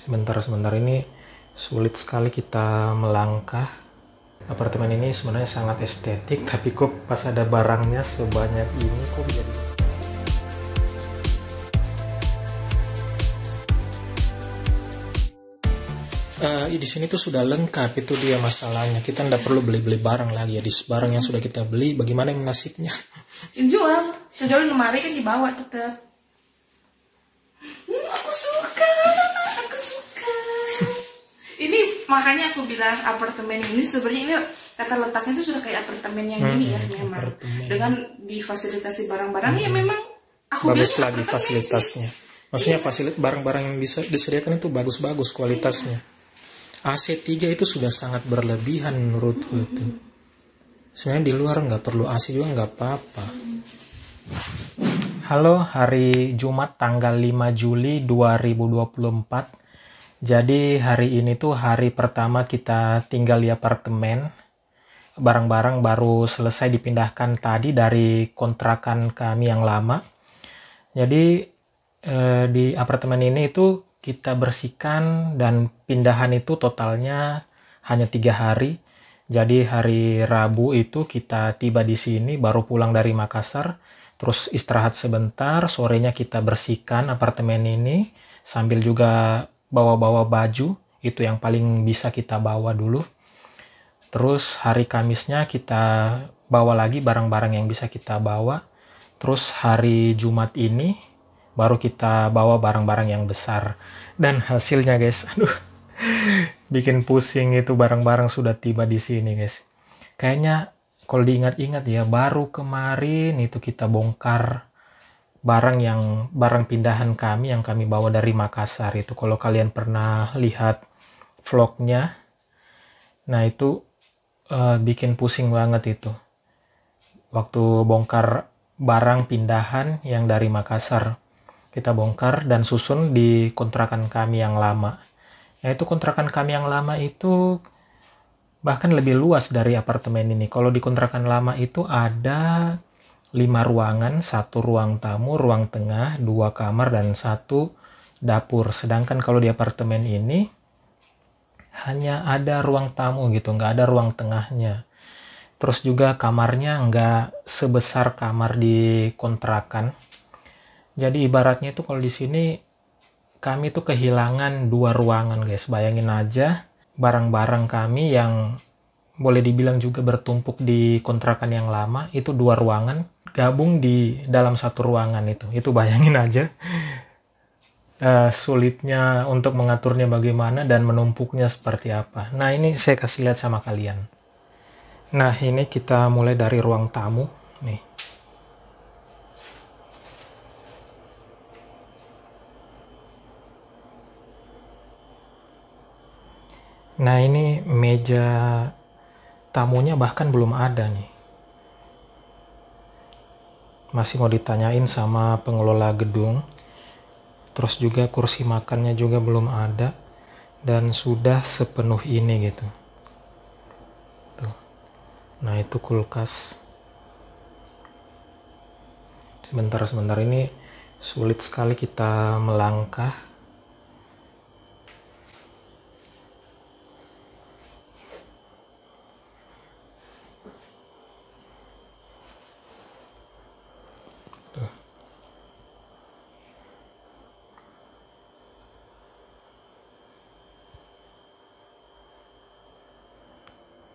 Sebentar ini sulit sekali kita melangkah. Apartemen ini sebenarnya sangat estetik, tapi kok pas ada barangnya sebanyak ini kok jadi di sini tuh sudah lengkap, itu dia masalahnya. Kita nggak perlu beli-beli barang lagi ya. Di barang yang sudah kita beli, bagaimana nasibnya? Jual lemari kan dibawa tetap. Aku suka. Ini makanya aku bilang apartemen ini sebenarnya ini kata letaknya itu sudah kayak apartemen yang ini ya memang. Apartemen. Dengan difasilitasi barang-barang ya memang aku bagus bilang lagi fasilitasnya. Maksudnya barang-barang yang bisa disediakan itu bagus-bagus kualitasnya. AC 3 itu sudah sangat berlebihan menurutku itu. Sebenarnya di luar nggak perlu AC juga nggak apa-apa. Halo, hari Jumat tanggal 5 Juli 2024. Jadi hari ini tuh hari pertama kita tinggal di apartemen. Barang-barang baru selesai dipindahkan tadi dari kontrakan kami yang lama. Jadi di apartemen ini itu kita bersihkan dan pindahan itu totalnya hanya 3 hari. Jadi hari Rabu itu kita tiba di sini, baru pulang dari Makassar, terus istirahat sebentar, sorenya kita bersihkan apartemen ini sambil juga bawa-bawa baju, itu yang paling bisa kita bawa dulu. Terus hari Kamisnya kita bawa lagi barang-barang yang bisa kita bawa. Terus hari Jumat ini baru kita bawa barang-barang yang besar. Dan hasilnya guys, aduh, bikin pusing itu barang-barang sudah tiba di sini guys. Kayaknya kalau diingat-ingat ya, baru kemarin itu kita bongkar barang pindahan kami yang kami bawa dari Makassar itu. Kalau kalian pernah lihat vlognya, nah itu bikin pusing banget itu waktu bongkar barang pindahan yang dari Makassar. Kita bongkar dan susun di kontrakan kami yang lama. Yaitu kontrakan kami yang lama itu bahkan lebih luas dari apartemen ini. Kalau di kontrakan lama itu ada 5 ruangan, 1 ruang tamu, ruang tengah, 2 kamar, dan 1 dapur. Sedangkan kalau di apartemen ini hanya ada ruang tamu gitu, nggak ada ruang tengahnya. Terus juga kamarnya nggak sebesar kamar di kontrakan. Jadi ibaratnya itu kalau di sini kami tuh kehilangan 2 ruangan guys. Bayangin aja barang-barang kami yang boleh dibilang juga bertumpuk di kontrakan yang lama, itu 2 ruangan gabung di dalam 1 ruangan itu bayangin aja sulitnya untuk mengaturnya bagaimana dan menumpuknya seperti apa. Nah ini saya kasih lihat sama kalian. Nah ini kita mulai dari ruang tamu nih. Nah ini meja tamunya bahkan belum ada nih. Masih mau ditanyain sama pengelola gedung. Terus juga kursi makannya juga belum ada. Dan sudah sepenuh ini gitu. Tuh. Nah itu kulkas. Sebentar ini sulit sekali kita melangkah.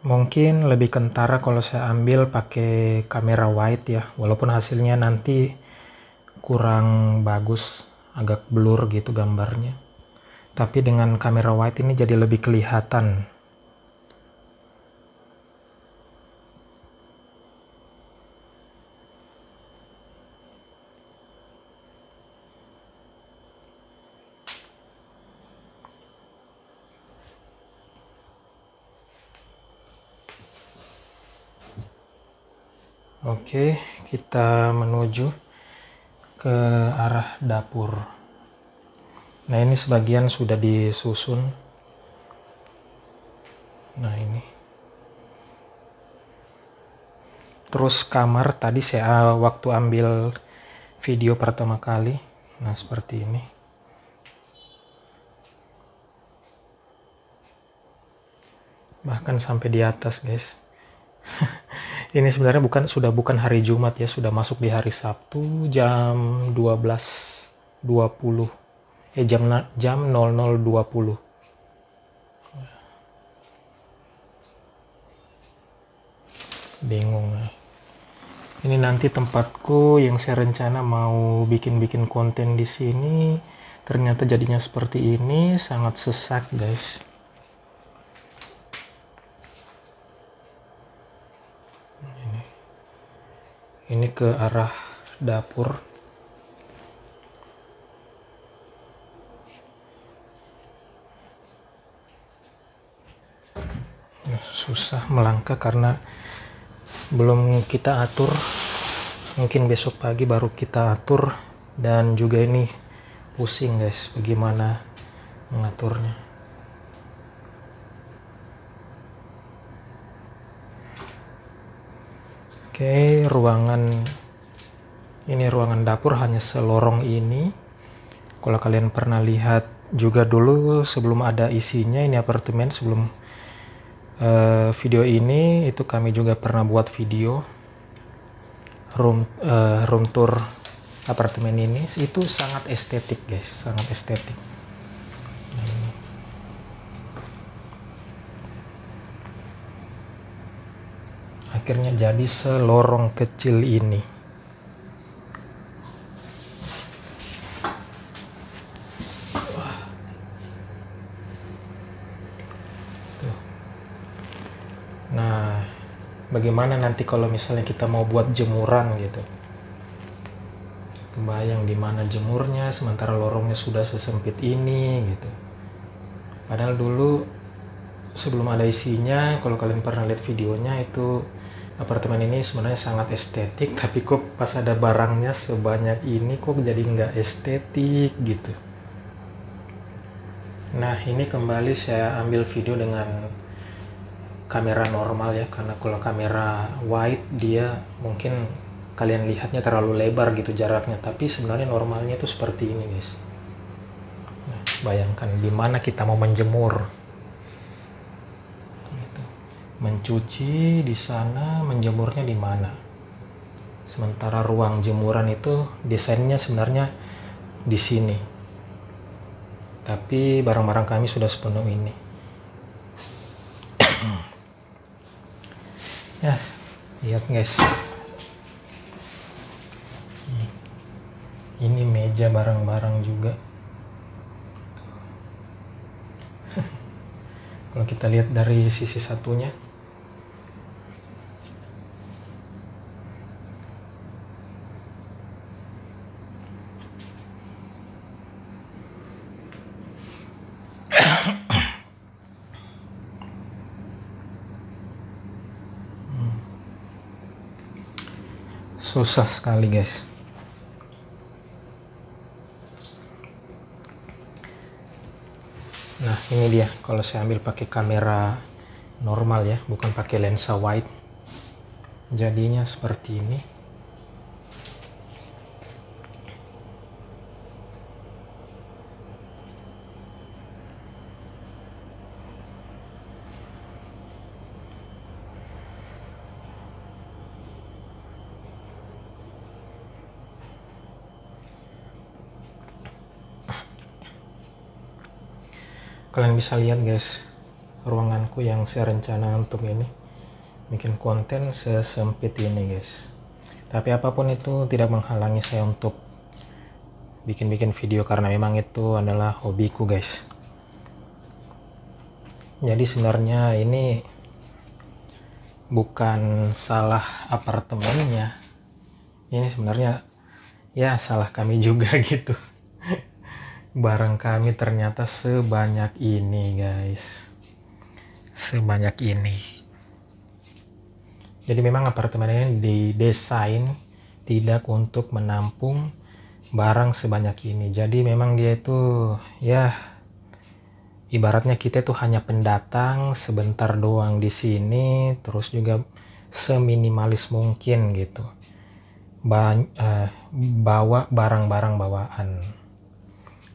Mungkin lebih kentara kalau saya ambil pakai kamera wide ya, walaupun hasilnya nanti kurang bagus, agak blur gitu gambarnya. Tapi dengan kamera wide ini jadi lebih kelihatan. Oke, kita menuju ke arah dapur. Nah ini sebagian sudah disusun. Nah ini. Terus kamar tadi saya waktu ambil video pertama kali. Nah seperti ini. bahkan sampai di atas guys. Ini sebenarnya sudah bukan hari Jumat ya, sudah masuk di hari Sabtu jam 12.20, jam 00.20. Bingung. Ini nanti tempatku yang saya rencana mau bikin konten di sini, ternyata jadinya seperti ini, sangat sesak guys. Ini ke arah dapur. Susah melangkah karena belum kita atur, mungkin besok pagi baru kita atur. Dan juga ini pusing guys, bagaimana mengaturnya. Oke, ini ruangan dapur hanya selorong ini. Kalau kalian pernah lihat juga dulu sebelum ada isinya, ini apartemen sebelum video ini, itu kami juga pernah buat video room tour apartemen ini. Itu sangat estetik guys, sangat estetik. Nah, ini. Akhirnya jadi selorong kecil ini. Nah, bagaimana nanti kalau misalnya kita mau buat jemuran gitu? Kebayang di mana jemurnya sementara lorongnya sudah sesempit ini gitu. Padahal dulu sebelum ada isinya, kalau kalian pernah lihat videonya, itu apartemen ini sebenarnya sangat estetik, tapi kok pas ada barangnya sebanyak ini kok jadi nggak estetik gitu. Nah, ini kembali saya ambil video dengan kamera normal ya, karena kalau kamera wide dia mungkin kalian lihatnya terlalu lebar gitu jaraknya, tapi sebenarnya normalnya itu seperti ini guys. Nah, bayangkan di mana kita mau menjemur gitu. Mencuci di sana, menjemurnya di mana. Sementara ruang jemuran itu desainnya sebenarnya di sini, tapi barang-barang kami sudah sepenuh ini. Ya, lihat guys, ini meja barang-barang juga. Kalau kita lihat dari sisi satunya, susah sekali guys. Nah, ini dia kalau saya ambil pakai kamera normal ya, bukan pakai lensa wide, jadinya seperti ini. Kalian bisa lihat guys, ruanganku yang saya rencana untuk ini bikin konten sesempit ini guys. Tapi apapun itu tidak menghalangi saya untuk bikin video, karena memang itu adalah hobiku guys. Jadi sebenarnya ini bukan salah apartemennya, ini sebenarnya ya salah kami juga gitu. Barang kami ternyata sebanyak ini guys, sebanyak ini. Jadi memang apartemen ini didesain tidak untuk menampung barang sebanyak ini. Jadi memang dia itu ya ibaratnya kita tuh hanya pendatang sebentar doang di sini, terus juga seminimalis mungkin gitu. Bawa barang-barang bawaan.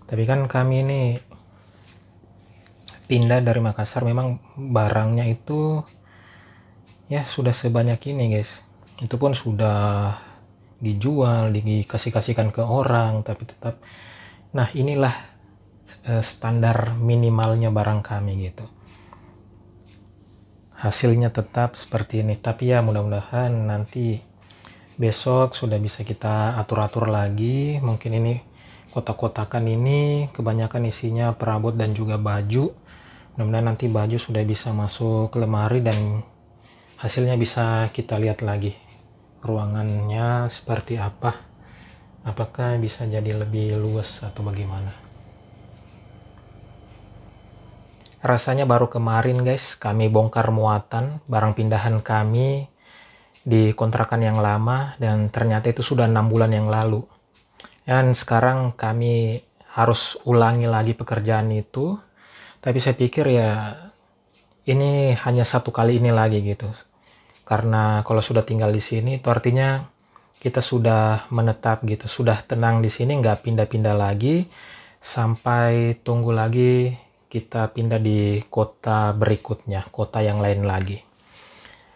Tapi kan kami ini pindah dari Makassar memang barangnya itu ya sudah sebanyak ini guys. Itu pun sudah dijual, dikasihkan ke orang, tapi tetap, nah inilah standar minimalnya barang kami gitu. Hasilnya tetap seperti ini, tapi ya mudah-mudahan nanti besok sudah bisa kita atur-atur lagi. Mungkin ini kotak-kotakan ini kebanyakan isinya perabot dan juga baju. Mudah-mudahan nanti baju sudah bisa masuk ke lemari dan hasilnya bisa kita lihat lagi ruangannya seperti apa, apakah bisa jadi lebih luas atau bagaimana. Rasanya baru kemarin guys kami bongkar muatan barang pindahan kami di kontrakan yang lama, dan ternyata itu sudah 6 bulan yang lalu, dan sekarang kami harus ulangi lagi pekerjaan itu. Tapi saya pikir ya ini hanya satu kali ini lagi gitu, karena kalau sudah tinggal di sini itu artinya kita sudah menetap gitu, sudah tenang di sini, nggak pindah-pindah lagi sampai tunggu lagi kita pindah di kota berikutnya, kota yang lain lagi.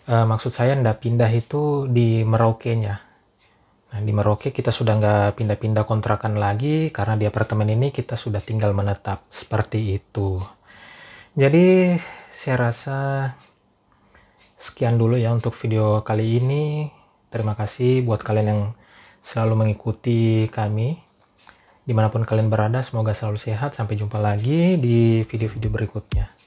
Maksud saya nggak pindah itu di Merauke-nya. Nah, di Merauke kita sudah nggak pindah-pindah kontrakan lagi karena di apartemen ini kita sudah tinggal menetap, seperti itu. Jadi saya rasa sekian dulu ya untuk video kali ini. Terima kasih buat kalian yang selalu mengikuti kami dimanapun kalian berada. Semoga selalu sehat. Sampai jumpa lagi di video-video berikutnya.